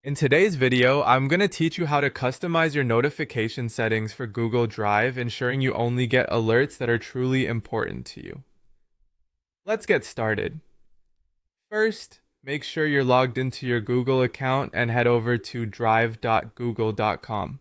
In today's video, I'm going to teach you how to customize your notification settings for Google Drive, ensuring you only get alerts that are truly important to you. Let's get started. First, make sure you're logged into your Google account and head over to drive.google.com.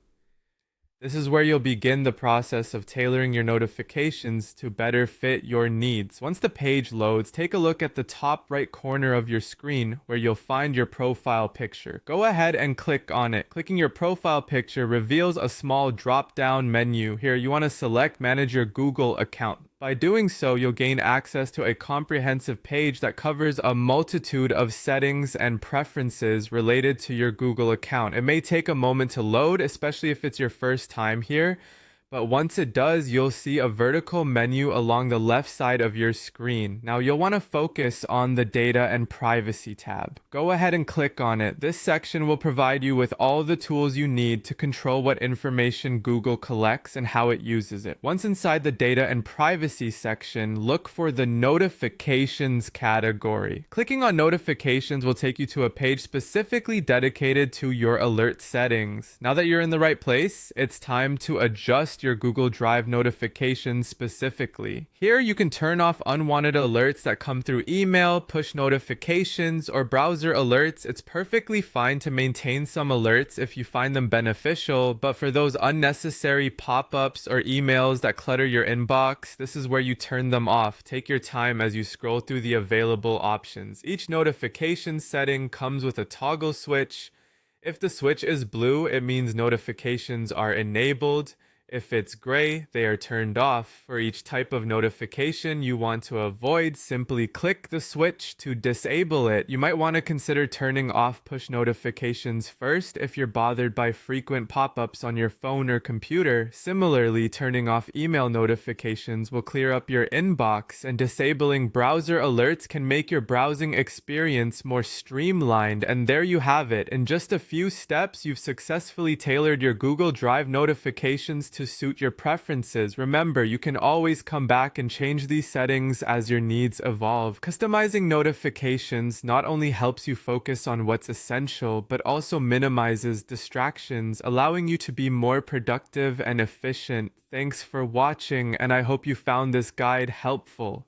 This is where you'll begin the process of tailoring your notifications to better fit your needs. Once the page loads, take a look at the top right corner of your screen where you'll find your profile picture. Go ahead and click on it. Clicking your profile picture reveals a small drop-down menu. Here, you want to select Manage Your Google Account. By doing so, you'll gain access to a comprehensive page that covers a multitude of settings and preferences related to your Google account. It may take a moment to load, especially if it's your first time here, but once it does, you'll see a vertical menu along the left side of your screen. Now, you'll want to focus on the Data and Privacy tab. Go ahead and click on it. This section will provide you with all the tools you need to control what information Google collects and how it uses it. Once inside the Data and Privacy section, look for the Notifications category. Clicking on Notifications will take you to a page specifically dedicated to your alert settings. Now that you're in the right place, it's time to adjust your Google Drive notifications specifically. Here you can turn off unwanted alerts that come through email, push notifications, or browser alerts. It's perfectly fine to maintain some alerts if you find them beneficial, but for those unnecessary pop-ups or emails that clutter your inbox, this is where you turn them off. Take your time as you scroll through the available options. Each notification setting comes with a toggle switch. If the switch is blue, it means notifications are enabled. If it's gray, they are turned off. For each type of notification you want to avoid, simply click the switch to disable it. You might want to consider turning off push notifications first if you're bothered by frequent pop-ups on your phone or computer. Similarly, turning off email notifications will clear up your inbox, and disabling browser alerts can make your browsing experience more streamlined. And there you have it. In just a few steps, you've successfully tailored your Google Drive notifications to suit your preferences. Remember, you can always come back and change these settings as your needs evolve. Customizing notifications not only helps you focus on what's essential, but also minimizes distractions, allowing you to be more productive and efficient. Thanks for watching, and I hope you found this guide helpful.